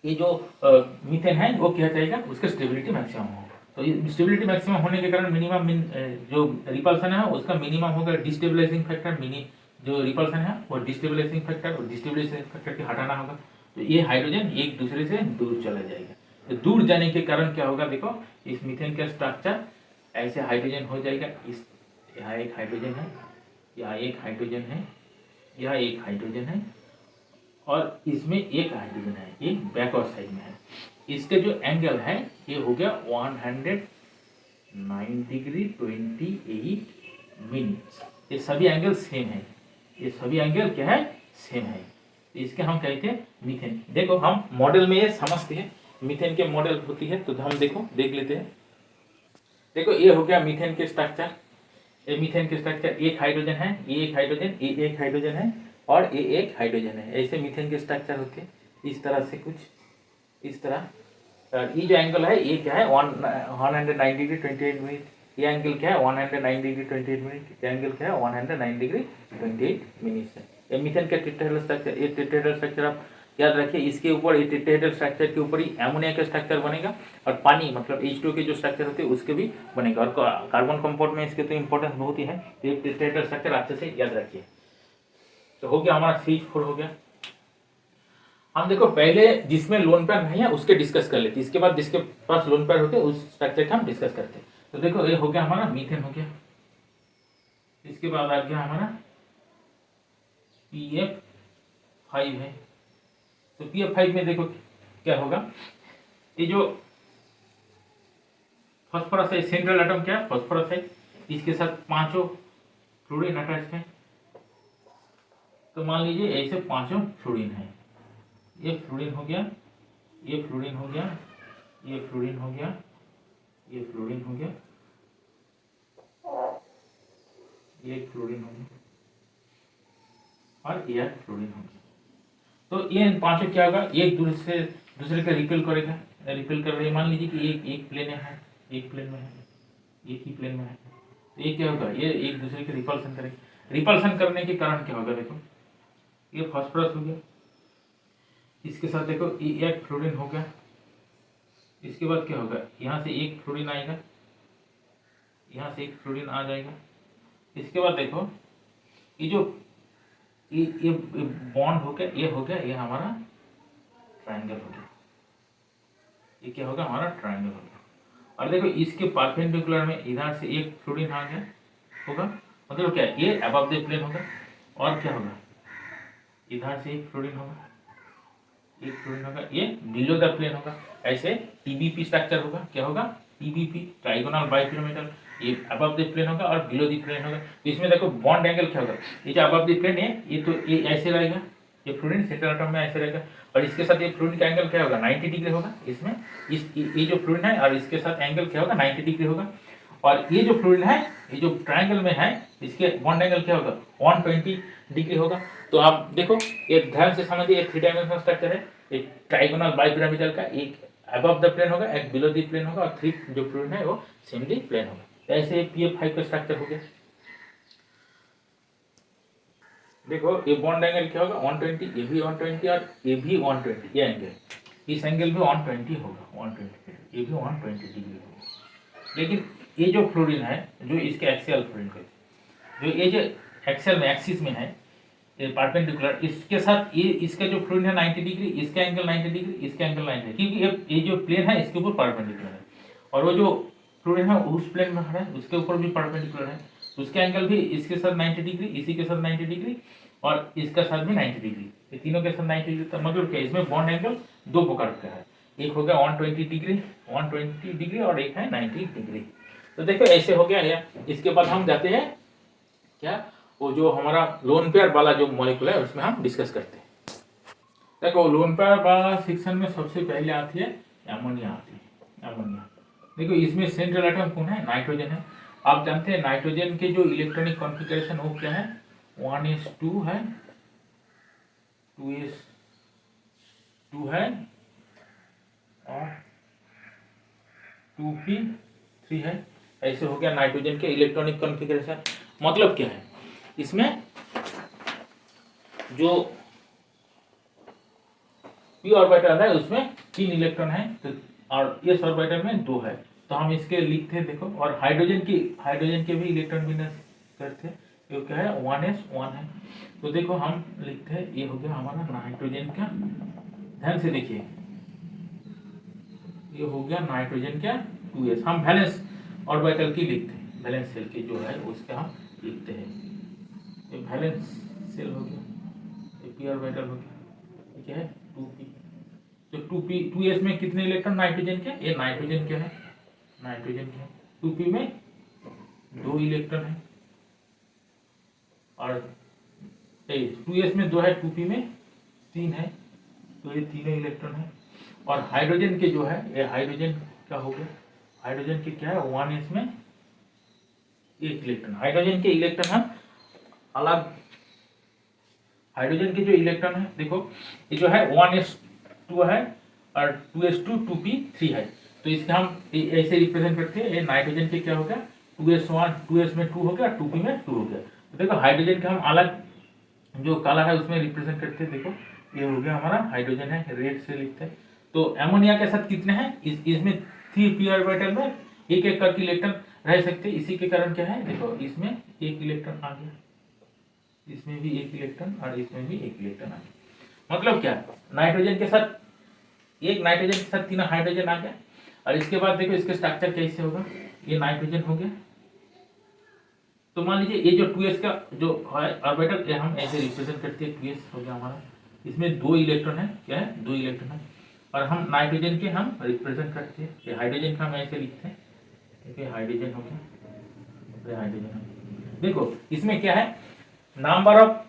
ये जो मीथेन है वो क्या चाहेगा, उसका स्टेबिलिटी मैक्सिमम हो। तो स्टेबिलिटी मैक्सिमम होने के कारण मिनिमम जो रिपल्सन है उसका मिनिमम होगा। डिस्टेबलाइजिंग फैक्टर जो रिपल्सन है वो डिस्टेबलाइजिंग फैक्टर, और डिस्टेबलाइजिंग फैक्टर के हटाना होगा, तो ये हाइड्रोजन एक दूसरे से दूर चला जाएगा। तो दूर जाने के कारण क्या होगा, देखो इस मीथेन का स्ट्रक्चर ऐसे हाइड्रोजन हो जाएगा, इस यहाँ एक हाइड्रोजन है, यहाँ एक हाइड्रोजन है, यहाँ एक हाइड्रोजन है, और इसमें एक हाइड्रोजन है, ये बैकवर्ड साइड में है। इसका जो एंगल है ये हो गया 109 डिग्री 28 मिनट्स। ये सभी एंगल सेम है, ये सभी एंगल क्या है, सेम है। इसके हम कहते हैं मीथेन। देखो हम मॉडल में ये समझते हैं, मीथेन के मॉडल होती है, तो हम देख लेते हैं। देखो ये हो गया मीथेन के स्ट्रक्चर, ये मीथेन के स्ट्रक्चर, एक हाइड्रोजन है, ये एक हाइड्रोजन, ये एक हाइड्रोजन है, और ये एक हाइड्रोजन है। ऐसे मीथेन के स्ट्रक्चर होते हैं इस तरह से, कुछ इस तरह। ये जो एंगल है ये क्या है 109 डिग्री 28 मिनट, ये एंगल क्या है 109 डिग्री 28 मिनट, ये एंगल क्या है 109 डिग्री 28 मिनट है। ये मीथेन का टेट्राहेड्रल स्ट्रक्चर, ये टेट्राहेड्रल स्ट्रक्चर आप याद रखिए, इसके ऊपर ये टेट्राहेड्रल स्ट्रक्चर के ऊपर ही अमोनिया का स्ट्रक्चर बनेगा, और पानी मतलब H2 के जो स्ट्रक्चर होते हैं उसके भी बनेगा, और कार्बन कंपाउंड में इसके तो इंपॉर्टेंस बहुत ही है। ये टेट्राहेड्रल स्ट्रक्चर अच्छे से याद रखिए। तो हो गया हमारा CH4 हो गया। हम देखो पहले जिसमें लोन पेयर नहीं है उसके डिस्कस कर लेते, इसके बाद जिसके पास लोन पेयर होते हैं उस स्ट्रक्चर का हम डिस्कस करते हैं। तो देखो ये हो गया हमारा मीथेन हो गया, इसके बाद आ गया हमारा PF5 है। तो PF5 में देखो क्या होगा, ये जो फास्फोरस है, सेंट्रल एटम क्या है फास्फोरस है, इसके साथ पांचों फ्लोरीन अटैच है। तो मान लीजिए ऐसे पांचों फ्लोरीन है, ये फ्लोरीन हो गया, ये फ्लोरीन हो गया, ये फ्लोरीन हो गया, ये फ्लोरीन हो गया, ये फ्लोरीन हो गया और ये फ्लोरीन हो गया। तो ये पांचों क्या होगा, एक दूसरे का रिपेल करेगा, रिपेल कर रही है। मान लीजिए कि एक प्लेन है, एक प्लेन में है, एक ही प्लेन में है, तो ये क्या होगा, ये एक दूसरे के रिपल्सन करेंगे। रिपल्सन करने के कारण क्या होगा, देखो ये फास्फोरस हो गया, इसके साथ देखो ये एक फ्लोरीन हो गया, इसके बाद क्या होगा, यहाँ से एक फ्लोरीन आएगा, यहाँ से एक फ्लोरीन आ जाएगा। इसके बाद देखो ये जो ये बॉन्ड हो गया, ये हो गया, ये हमारा ट्रायंगल हो गया, ये क्या होगा, हमारा ट्रायंगल हो गया। और देखो इसके परपेंडिकुलर में इधर से एक फ्लोरीन आ गया होगा, मतलब क्या, ये अबव द प्लेन होगा। और क्या होगा, इधर से एक फ्लोरीन होगा, एक फ्लोरीन होगा, ये बिलो द प्लेन होगा। ऐसे टीबीपी स्ट्रक्चर होगा, क्या होगा, टीबीपी ट्राइगोनल बाइपिरामिडल, ये अबव द प्लेन होगा और बिलो द प्लेन होगा। तो इसमें देखो बॉन्ड एंगल क्या होगा, ये जो अबव द प्लेन है ये तो ये ऐसे रहेगा, ये फ्लोरीन सेंट्रल एटम में ऐसे रहेगा, और इसके साथ ये फ्लोरीन का एंगल क्या होगा, 90 डिग्री होगा। इसमें इस ये जो फ्लोरीन है और इसके साथ एंगल क्या होगा, 90 डिग्री होगा। और ये जो फ्लोरीन है, ये जो ट्रायंगल में है, इसके बॉन्ड एंगल क्या होगा, 120 डिग्री होगा। तो आप देखो ये ध्यान से समझिए, ये 3 डायमेंशनल स्ट्रक्चर है, एक ट्राइगोनल बाइपिरामिडल का, एक अबव द प्लेन होगा, एक बिलो द प्लेन होगा, और 3 जो फ्लोरीन है वो सेमी प्लेन होगा। तो ऐसे PF5 का स्ट्रक्चर हो गया। देखो ये बॉन्ड एंगल क्या होगा, 120, ये भी 120 और ये भी 120, ये एंगल, इस एंगल भी 120 होगा, 120, ये भी 120 डिग्री होगा। लेकिन ये जो फ्लोरीन है, जो इसके एक्सियल फ्लोरीन है, जो ये जो एक्सियल में एक्सिस में है, ये परपेंडिकुलर, इसके साथ ये इसका जो फ्लोरीन है 90 डिग्री, इसका एंगल 90 डिग्री, इसका एंगल 90, क्योंकि ये जो प्लेन है इसके ऊपर परपेंडिकुलर है, और वो जो फ्लोरीन है उस प्लेन में है, उसके ऊपर भी परपेंडिकुलर है, उसके एंगल भी इसके साथ 90 डिग्री, इसी के साथ 90 डिग्री, और इसका साथ भी 90 डिग्री, ये तीनों के साथ 90 डिग्री। तो मतलब क्या, इसमें बॉन्ड एंगल दो प्रकार का है, एक हो गया 120 डिग्री, 120 डिग्री, और एक है 90 डिग्री। तो देखो ऐसे हो गया है। इसके बाद हम जाते हैं क्या, वो जो हमारा लोन पेयर वाला जो मॉलिक्यूल है उसमें हम डिस्कस करते हैं। देखो लोन पेयर वाला सेक्शन में सबसे पहले आती है एमोनिया, आती है एमोनिया। देखो इसमें सेंट्रल एटम कौन है, नाइट्रोजन है। आप जानते हैं नाइट्रोजन के जो इलेक्ट्रॉनिक कॉन्फ़िगरेशन वो क्या है, 1s2 है, 2s2 है, और 2p3 है। ऐसे हो गया नाइट्रोजन के इलेक्ट्रॉनिक कॉन्फ़िगरेशन। मतलब क्या है, इसमें जो p ऑर्बिटल है उसमें 3 इलेक्ट्रॉन है, तो और s ऑर्बिटल में 2 है। तो हम इसके लिखते हैं देखो, और हाइड्रोजन के भी इलेक्ट्रॉन विन्यास करते हैं, ये क्या है 1s1 है। तो देखो हम लिखते हैं, ये हो गया हमारा नाइट्रोजन का, ध्यान से देखिए, ये हो गया नाइट्रोजन का 2s। हम वैलेंस ऑर्बिटल की लिखते हैं, वैलेंस शेल की जो है उसका हम लिखते हैं, ये वैलेंस शेल हो गया, ये p ऑर्बिटल हो गया, ठीक है 2p। तो 2s में कितने इलेक्ट्रॉन नाइट्रोजन के, ये नाइट्रोजन के है, नाइट्रोजन के 2p में 2 इलेक्ट्रॉन है, और 2s में 2 है, 2p में 3 है, तो ये तीनों इलेक्ट्रॉन है। और हाइड्रोजन के जो है, ये हाइड्रोजन क्या हो गया, हाइड्रोजन के क्या है 1s में 1 इलेक्ट्रॉन। हाइड्रोजन के इलेक्ट्रॉन हम अलग, हाइड्रोजन के जो इलेक्ट्रॉन है देखो, ये जो है 1s2 है और 2s2 2p3 है। तो इसका हम ऐसे रिप्रेजेंट करते हैं, ये नाइट्रोजन के क्या हो गया 2s1, 2s में 2 हो गया, 2p में 2 हो गया। तो देखो हाइड्रोजन का हम अलग जो काला है उसमें रिप्रेजेंट करते हैं, देखो ये हो गया हमारा हाइड्रोजन है, रेड से लिखते हैं। तो एमोनिया के साथ कितने हैं, इसमें 3p ऑर्बिटल में एक एक करके इलेक्ट्रॉन रह सकते हैं। इसी के कारण क्या है, देखो इसमें 1 इलेक्ट्रॉन आ गया, इसमें भी 1 इलेक्ट्रॉन, और इसमें भी 1 इलेक्ट्रॉन आ गया। मतलब क्या, नाइट्रोजन के साथ एक नाइट्रोजन के साथ 3 हाइड्रोजन आ गया। और इसके बाद देखो इसके स्ट्रक्चर कैसे होगा, ये नाइट्रोजन हो गया। तो मान लीजिए ये जो 2s का जो ऑर्बिटल, ये हम ऐसे रिप्रेजेंट करते हैं, 2s हो गया हमारा, इसमें 2 इलेक्ट्रॉन है, क्या है 2 इलेक्ट्रॉन है। और हम नाइट्रोजन के हम रिप्रेजेंट करते हैं, ये हाइड्रोजन का हम ऐसे लिखते हैं, देखिए हाइड्रोजन हो गया, हाइड्रोजन। देखो इसमें क्या है, नंबर ऑफ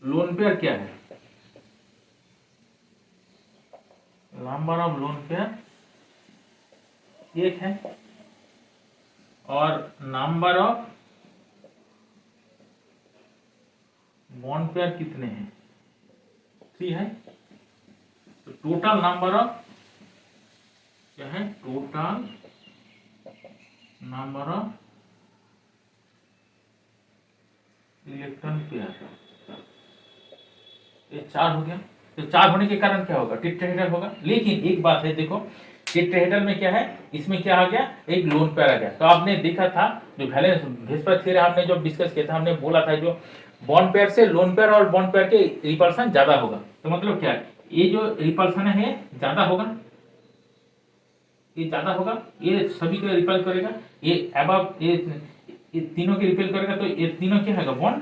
लोन पेयर क्या है, नंबर ऑफ लोन पेयर एक है और नंबर ऑफ बॉन्ड पेयर कितने हैं, 3 है। तो टोटल नंबर ऑफ क्या है, total number of electron pair ये 4 हो गया। तो 4 होने के कारण क्या होगा, टेट्राहेड्रल होगा। लेकिन एक बात है, देखो टेट्राहेड्रल में क्या है, इसमें क्या आ गया, एक लोन पेयर आ गया। तो आपने देखा था जो वैलेंस वेस्पर थ्योरम हमने जो डिस्कस किया था, हमने बोला था जो बॉन्ड पेयर से लोन पेयर और बॉन्ड पेयर के रिपल्सन ज्यादा होगा। तो मतलब क्या है, ये जो रिपल्सन है ज्यादा होगा, ये ज्यादा होगा, ये सभी को रिपेल करेगा, ये अबव ये तीनों के रिपेल करेगा। तो ये तीनों क्या है, बॉन्ड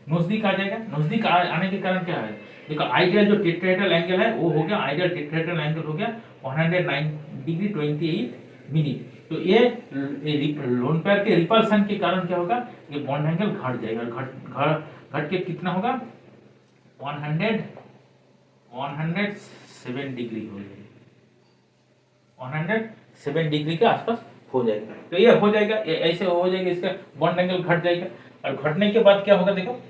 नजदीक आ जाएगा। नजदीक आने के कारण क्या है, देखो आइडियल जो टेट्राहेड्रल एंगल है वो हो गया, आइडियल टेट्राहेड्रल एंगल हो गया 109 डिग्री 28 मिनट। तो ये लोन पेयर के रिपल्सन के कारण क्या होगा, ये बॉन्ड एंगल घट जाएगा, घट के कितना होगा 107 डिग्री हो जाएगा, 107 डिग्री के आसपास हो जाएगा। तो ये हो जाएगा, ऐसे हो जाएगा, इसका बॉन्ड एंगल घट जाएगा। और घटने के बाद क्या होगा, देखो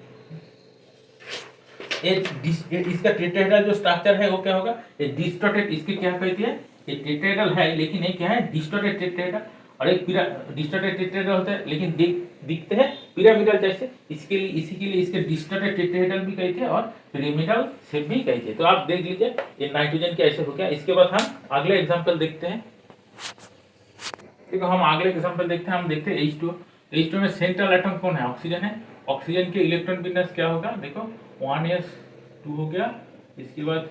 ये इसका टेट्राहेड्रल जो स्ट्रक्चर है वो क्या होगा, ये डिस्टॉर्टेड, इसके क्या कहती है, ये टेट्राहेड्रल है लेकिन ये क्या है, डिस्टॉर्टेड टेट्राहेड्रल। और एक डिस्टॉर्टेड टेट्राहेड्रल होता है लेकिन दिखते हैं पिरामिडल जैसे, इसके लिए इसी के लिए इसके डिस्टॉर्टेड टेट्राहेड्रल भी कहते हैं और पिरामिडल शेप भी कहते हैं। तो आप देख लीजिए ये नाइट्रोजन के ऐसे हो गया। इसके बाद हम अगले एग्जांपल देखते हैं। देखो हम अगले एग्जांपल देखते हैं, हम देखते हैं H2। H2 में सेंट्रल एटम कौन है, ऑक्सीजन है। ऑक्सीजन के इलेक्ट्रॉन विन्यास क्या होगा, देखो 1s2 हो गया, इसके बाद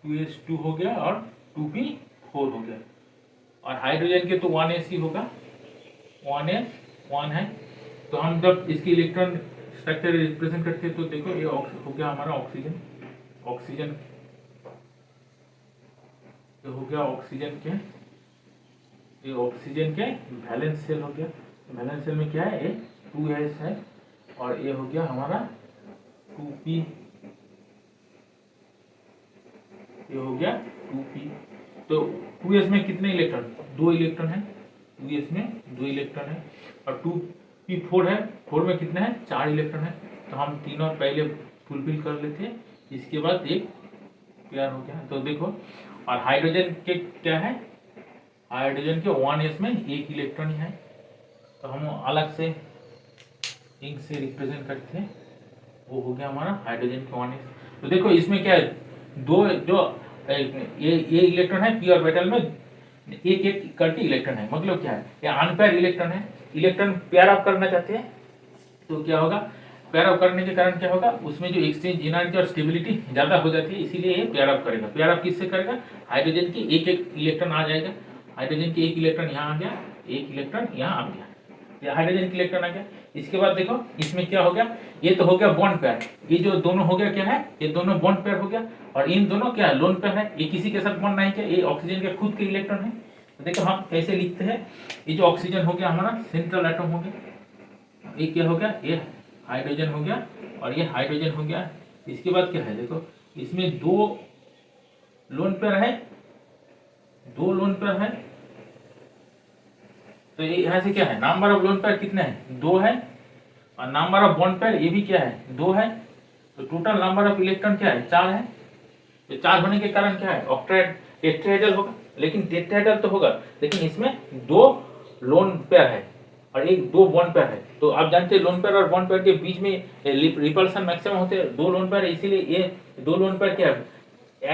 2s2 हो गया और 2p4 हो गया। और हाइड्रोजन के तो 1s ही होगा, 1s 1 है। तो हम जब इसकी इलेक्ट्रॉन स्ट्रक्चर रिप्रेजेंट करते हैं तो देखो ये हो गया हमारा ऑक्सीजन, ऑक्सीजन ये हो गया ऑक्सीजन के, ये ऑक्सीजन के वैलेंस सेल हो गया। वैलेंस सेल में क्या है, ये 2s है और ये हो गया हमारा 2p, ये हो गया 2p। तो 2s में कितने इलेक्ट्रॉन, 2 इलेक्ट्रॉन है, 2s में 2 इलेक्ट्रॉन है। और 2p4 है, 4 में कितने हैं, 4 इलेक्ट्रॉन है। तो हम तीनों पहले फुलफिल कर लेते हैं, इसके बाद एक पेयर हो गया। तो देखो और हाइड्रोजन के क्या है, हाइड्रोजन के 1s में 1 इलेक्ट्रॉन ही है। तो हम अलग से इंक से रिप्रेजेंट करते हैं, वो हो गया हमारा हाइड्रोजन के 1s। तो देखो इसमें क्या है, दो जो ये इलेक्ट्रॉन है पी ऑर्बिटल में एक एक करके इलेक्ट्रॉन है। मतलब क्या है, ये अनपेयर इलेक्ट्रॉन है। इलेक्ट्रॉन पेयर अप करना चाहते हैं तो क्या होगा, पेयर अप करने के कारण क्या होगा, उसमें जो एक्सचेंज एनर्जी और स्टेबिलिटी ज्यादा हो जाती है, इसीलिए ये पेयर अप करेगा। पेयर अप किससे करेगा, हाइड्रोजन की एक एक इलेक्ट्रॉन आ जाएगा, हाइड्रोजन की एक इलेक्ट्रॉन यहाँ आ गया, एक इलेक्ट्रॉन यहाँ आ गया, ये हाइड्रोजन की इलेक्ट्रॉन आ गया। इसके बाद देखो इसमें क्या हो गया, ये तो हो गया बॉन्ड पेयर, ये जो दोनों हो गया क्या है, ये दोनों बॉन्ड पेयर हो गया। और इन दोनों क्या है, लोन पेयर है, ये किसी के साथ बॉन्ड नहीं किया, ये ऑक्सीजन के खुद के इलेक्ट्रॉन है। तो देखो हम कैसे लिखते हैं, ये जो ऑक्सीजन हो गया हमारा सेंट्रल एटम हो गया, ये क्या हो गया, ये हाइड्रोजन हो गया और ये हाइड्रोजन हो गया। इसके बाद क्या है, देखो इसमें 2 लोन पेयर है, 2 लोन पेयर है। तो ये यहाँ से क्या है, नंबर ऑफ लोन पेयर कितने हैं, 2 है। और नंबर ऑफ बॉन्ड पेयर ये भी क्या है, 2 है। तो टोटल नंबर ऑफ इलेक्ट्रॉन क्या है, 4 है। तो 4 होने के कारण क्या है, ऑक्टेट टेट्राहेड्रल होगा। लेकिन टेट्राहेड्रल तो होगा लेकिन इसमें 2 लोन पेयर है और 2 बॉन्ड पेयर है। तो आप जानते हैं लोन पेयर और बॉन्ड पेयर के बीच में रिपल्सन मैक्सिमम होते हैं, 2 लोन पेयर है, इसीलिए ये 2 लोन पेयर क्या है,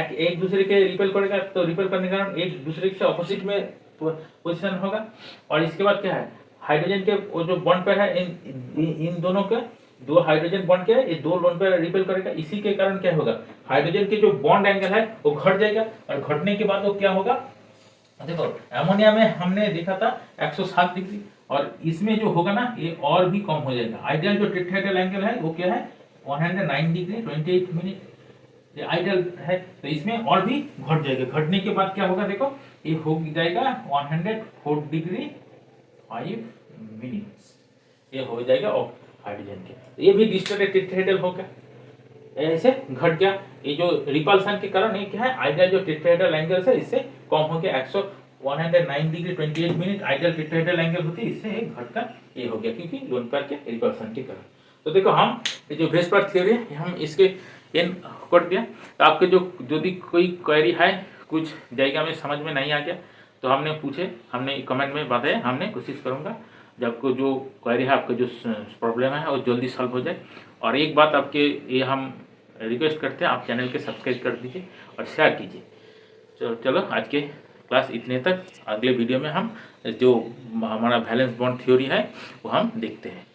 एक दूसरे के रिपेल करेगा। तो रिपेल करने के कारण एक दूसरे से ऑपोजिट में पोजीशन होगा। और इसके बाद क्या है, हाइड्रोजन के वो जो बॉन्ड पेयर है इन दोनों के 2 हाइड्रोजन बॉन्ड के ये 2 लोन पेयर रिपेल करेगा। इसी के कारण क्या होगा, हाइड्रोजन के जो बॉन्ड एंगल है वो घट जाएगा। और घटने के बाद वो क्या होगा, देखो अमोनिया में हमने देखा था 107 डिग्री और इसमें जो होगा ना ये और भी कम हो जाएगा। आइडियल जो टेट्राहेड्रल एंगल है वो क्या है, 109 डिग्री 28 मिनट ये आइडियल है। तो इसमें और भी घट जाएगा। घटने के बाद क्या होगा, देखो ये हो जाएगा 104 डिग्री 5 मिनट्स, ये हो जाएगा हाइड्रोजन के। तो ये भी डिस्टॉर्टेड टेट्राहेड्रल होगा। ऐसे घट गया। ये जो रिपल्सन के कारण ये क्या है, आइडियल जो टेट्राहेड्रल एंगल है इससे कम हो गया। 109 degree 28 minute ideal tetrahedral angle होती है, इससे एक घटकर ये हो गया क्योंकि लोन पेयर के रिपल्सन के कारण। तो देखो हम ये जो वेस्टर्गार्ड थ्योरी है हम इसके एन कर दिया। तो आपके जो यदि कोई क्वेरी है, कुछ जगह में समझ में नहीं आ गया तो हमने पूछे, हमने कमेंट में बताए, हमने कोशिश करूँगा जब को जो क्वेरी है, आपका जो प्रॉब्लम है वो जल्दी सॉल्व हो जाए। और एक बात आपके ये हम रिक्वेस्ट करते हैं, आप चैनल के सब्सक्राइब कर दीजिए और शेयर कीजिए। चलो आज के क्लास इतने तक। अगले वीडियो में हम जो हमारा वैलेंस बॉन्ड थ्योरी है वो हम देखते हैं।